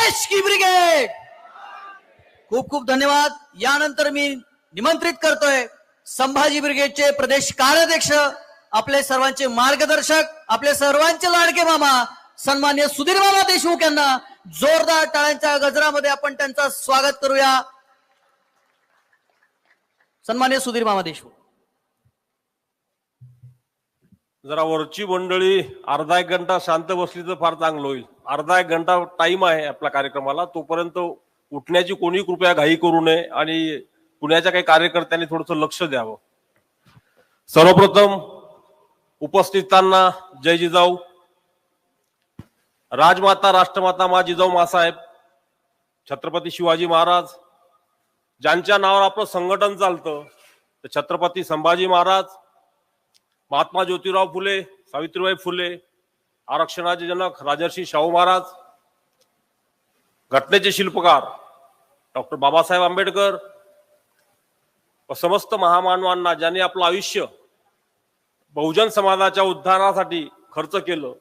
देश की ब्रिगेड। खूप खूप धन्यवाद। यानंतर मी निमंत्रित करतोय संभाजी ब्रिगेडचे प्रदेश कार्याध्यक्ष, आपले सर्वांचे मार्गदर्शक, आपले सर्वांचे लाडके मामा सन्मान्य सुधीर मामा देशमुख यांना जोरदार टाळ्यांच्या गजरामध्ये आपण त्यांचं स्वागत करूया। सन्मान्य सुधीर मामा देशमुख। जरा वरची मंडळी अर्धा एक घंटा शांत बसली तर फार चांगलं होईल। अर्धा एक घंटा टाइम आहे आपल्या कार्यक्रमाला, तोपर्यंत उठण्याची कोणी कृपया घाई करू नये आणि पुण्याच्या काही कार्यकर्त्यांनी थोडंसं लक्ष द्यावं। सर्वप्रथम उपस्थितांना जय जिजाऊ। राजमाता राष्ट्रमाता मा जिजाऊ मासाहेब, छत्रपती शिवाजी महाराज, ज्यांच्या नावावर आपलं संघटन चालतं, ते छत्रपती संभाजी महाराज, महात्मा ज्योतिराव फुले, सावित्रीबाई फुले, आरक्षणाचे जनक राजर्षी शाहू महाराज, घटनेचे शिल्पकार डॉक्टर बाबासाहेब आंबेडकर व समस्त महामानवांना ज्यांनी आपलं आयुष्य बहुजन समाजाच्या उद्धारासाठी खर्च केलं,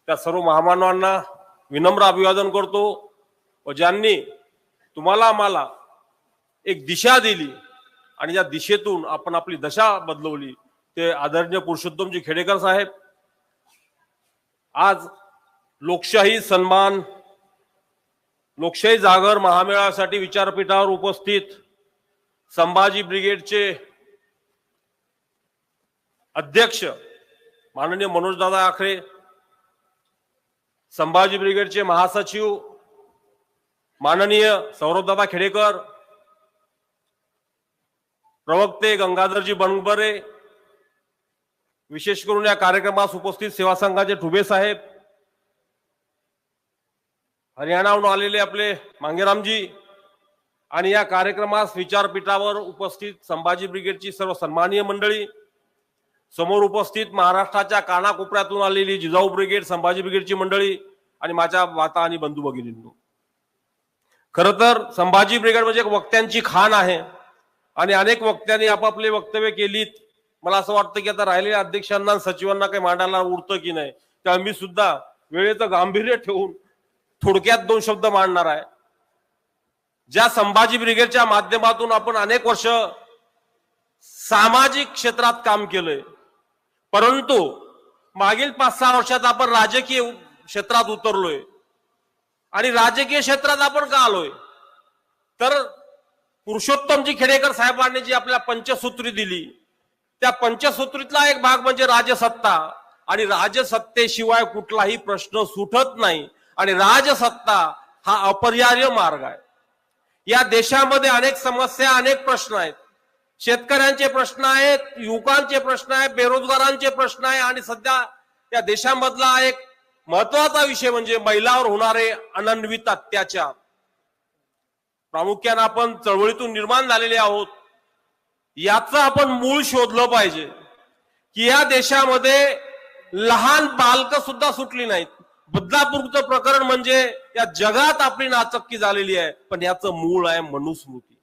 त्या सर्व महामानवांना विनम्र अभिवादन करतो। व ज्यांनी तुम्हाला आम्हाला एक दिशा दिली आणि या दिशेतून आपण आपली दशा बदलवली, ते आदरणीय पुरुषोत्तमजी खेडेकर साहेब। आज लोकशाही सन्मान, लोकशाही जागर महामेळाव्यासाठी विचारपीठावर उपस्थित संभाजी ब्रिगेडचे अध्यक्ष माननीय मनोजदादा आखरे, संभाजी ब्रिगेडचे महासचिव माननीय सौरभदादा खेडेकर, प्रवक्ते गंगाधरजी बनबरे, विशेष करून या कार्यक्रमास उपस्थित सेवा संघाचे ठुबे साहेब, हरियाणाहून आलेले आपले मांगेरामजी आणि या कार्यक्रमास विचारपीठावर उपस्थित संभाजी ब्रिगेडची सर्व सन्माननीय मंडळी, समोर उपस्थित महाराष्ट्राच्या कानाकोपऱ्यातून आलेली जिजाऊ ब्रिगेड, संभाजी ब्रिगेडची मंडळी आणि माझ्या माता आणि बंधू भगिनींनो, खरं तर संभाजी ब्रिगेड म्हणजे एक वक्त्यांची खाण आहे आणि अनेक वक्त्यांनी आपापले वक्तव्य केलीत। मला असं वाटतं की आता राहिलेल्या अध्यक्षांना आणि सचिवांना काही मांडायला उरतं की नाही, त्यामुळे मी सुद्धा वेळेचं गांभीर्य ठेवून थोडक्यात दोन शब्द मांडणार आहे। ज्या संभाजी ब्रिगेडच्या माध्यमातून आपण अनेक वर्ष सामाजिक क्षेत्रात काम केलंय, परंतु मागील 5-6 वर्षात आपण राजकीय क्षेत्रात उतरलोय आणि राजकीय क्षेत्रात आपण का आलोय तर पुरुषोत्तमजी खेडेकर साहेबांनी जी आपल्याला पंचसूत्री दिली, त्या पंचसूत्रीतला एक भाग म्हणजे राजसत्ता, आणि राजसत्तेशिवाय कुठलाही प्रश्न सुटत नाही आणि राजसत्ता हा अपरिहार्य मार्ग आहे। या देशामध्ये अनेक समस्या, अनेक प्रश्न आहेत। शेतकऱ्यांचे प्रश्न आहेत, युवकांचे प्रश्न आहेत, बेरोजगारांचे प्रश्न आहे आणि सध्या या देशामधला एक महत्वाचा विषय म्हणजे महिलांवर होणारे अनन्वित अत्याचार। प्रामुख्याने आपण चळवळीतून निर्माण झालेले आहोत, याचं आपण मूळ शोधलं पाहिजे की या देशामध्ये लहान बालक सुद्धा सुटली नाहीत। बदलापूरचं प्रकरण म्हणजे या जगात आपली नाचक्की झालेली आहे, पण याचं मूळ आहे मनुस्मृती।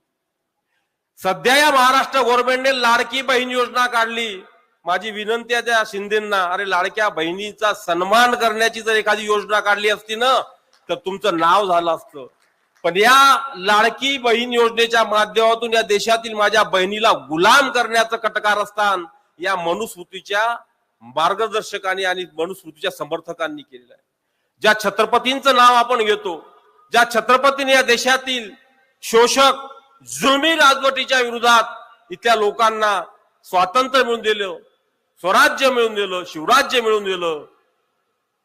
सध्या या महाराष्ट्र गव्हर्नमेंटने लाडकी बहीण योजना काढली। माझी विनंती आहे त्या शिंदेंना, अरे लाडक्या बहिणीचा सन्मान करण्याची जर एखादी योजना काढली असती ना तर तुमचं नाव झालं असतं, पण या लाडकी बहीण योजनेच्या माध्यमातून या देशातील माझ्या बहिणीला गुलाम करण्याचं कटकारस्थान या मनुस्मृतीच्या मार्गदर्शकांनी आणि मनुस्मृतीच्या समर्थकांनी केलेलं आहे। ज्या छत्रपतींचं नाव आपण घेतो, ज्या छत्रपतीने या देशातील शोषक जुलमी राजवटीच्या विरोधात इथल्या लोकांना स्वातंत्र्य मिळवून दिलं, स्वराज्य मिळवून दिलं, शिवराज्य मिळवून दिलं,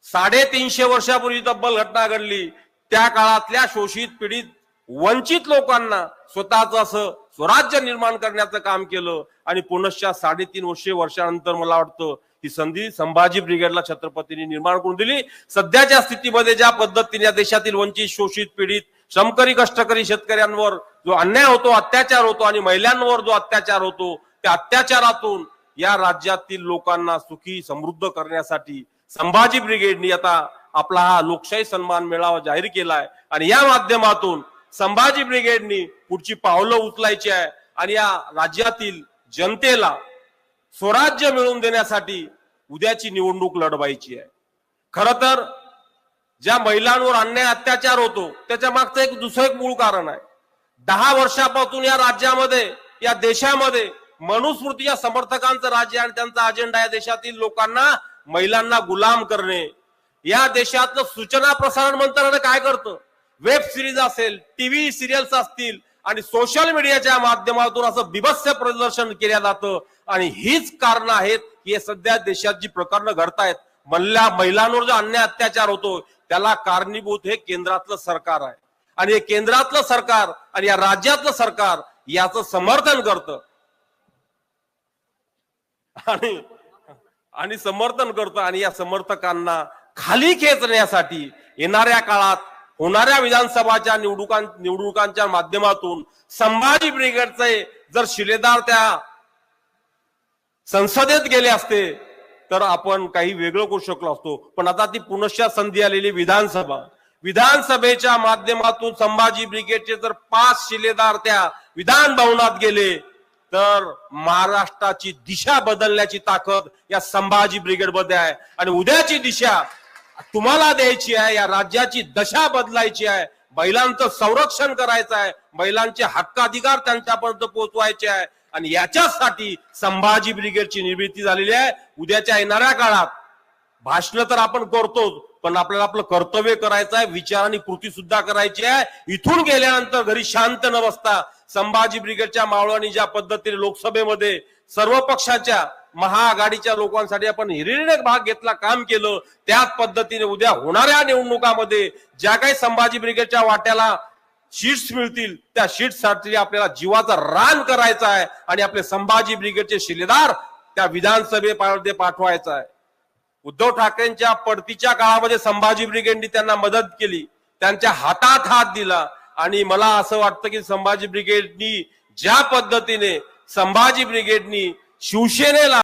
350 वर्षापूर्वी तब्बल घटना घडली, त्या काळातल्या शोषित पीडित वंचित लोकांना स्वतःचं असं स्वराज्य निर्माण करण्याचं काम केलं आणि पुनश्च 350 वर्षानंतर मला वाटतं ही संधी संभाजी ब्रिगेडला छत्रपतींनी निर्माण करून दिली। सध्याच्या स्थितीमध्ये ज्या पद्धतीने या देशातील वंचित, शोषित, पीडित, श्रमकरी, कष्टकरी शेतकऱ्यांवर जो अन्याय होतो, अत्याचार होतो आणि महिलांवर जो अत्याचार होतो, त्या अत्याचारातून या राज्यातील लोकांना सुखी समृद्ध करण्यासाठी संभाजी ब्रिगेडनी आता आपला हा लोकशाही सन्मान मेळावा जाहीर केलाय आणि या माध्यमातून संभाजी ब्रिगेडनी पुढची पावलं उचलायची आहे आणि या राज्यातील जनतेला स्वराज्य मिळवून देण्यासाठी उद्याची निवडणूक लढवायची आहे। खरं तर ज्या महिलांवर अन्याय अत्याचार होतो त्याच्या मागचं एक दुसरं एक मूळ कारण आहे. 10 वर्षापासून या राज्यामध्ये या देशामध्ये मनुस्मृतीच्या समर्थकांचं राज्य आणि त्यांचा अजेंडा या देशातील लोकांना महिलांना गुलाम करणे. या देशातलं सूचना प्रसारण मंत्रालय काय करतं? वेब सिरीज असेल, टीव्ही सिरियल्स असतील आणि सोशल मीडियाच्या माध्यमातून असं बिभत्स प्रदर्शन केलं जातं. आणि हीच कारण आहेत की हे सध्या देशात जी प्रकरणं घडतायत, महिलांवर जो अन्याय अत्याचार होतो त्याला कारणीभूत हे केंद्रातलं सरकार आहे. आणि हे केंद्रातलं सरकार आणि या राज्यातलं सरकार याचं समर्थन करतं आणि समर्थन करतं. आणि या समर्थकांना खाली खेचण्यासाठी येणाऱ्या काळात होणाऱ्या विधानसभाच्या निवडणुकांच्या माध्यमातून संभाजी ब्रिगेडचे जर शिलेदार त्या संसदेत गेले असते तर आपण काही वेगळं करू शकलो असतो. पण आता ती पुनश्च संधी आलेली विधानसभेच्या माध्यमातून संभाजी ब्रिगेडचे जर 5 शिलेदार त्या विधान भवनात गेले तर महाराष्ट्राची दिशा बदलण्याची ताकद या संभाजी ब्रिगेडमध्ये आहे. आणि उद्याची दिशा तुम्हाला द्यायची आहे, या राज्याची दशा बदलायची आहे, महिलांचं संरक्षण करायचं आहे, महिलांचे हक्काधिकार त्यांच्यापर्यंत पोहोचवायचे आहे. आणि याच्यासाठी संभाजी ब्रिगेडची निर्मिती झालेली आहे. उद्याच्या येणाऱ्या काळात भाषण तर आपण करतोच, पण आपल्याला आपलं कर्तव्य करायचं आहे, विचार आणि कृती सुद्धा करायची आहे. इथून गेल्यानंतर घरी शांत न बसता संभाजी ब्रिगेडच्या मावळांनी ज्या पद्धतीने लोकसभेमध्ये सर्व पक्षाच्या महाआघाडीच्या लोकांसाठी आपण हिरिरीने भाग घेतला, काम केलं, त्याच पद्धतीने उद्या होणाऱ्या निवडणुकामध्ये ज्या काही संभाजी ब्रिगेडच्या वाट्याला शीट्स मिळतील त्या शीट्ससाठी आपल्याला जीवाचा रान करायचा आहे आणि आपले संभाजी ब्रिगेडचे शिलेदार त्या विधानसभेमध्ये पाठवायचा आहे. उद्धव ठाकरेंच्या पडतीच्या काळामध्ये संभाजी ब्रिगेडनी त्यांना मदत केली, त्यांच्या हातात हात दिला. आणि मला असं वाटतं की संभाजी ब्रिगेडनी ज्या पद्धतीने संभाजी ब्रिगेडनी शिवसेनेला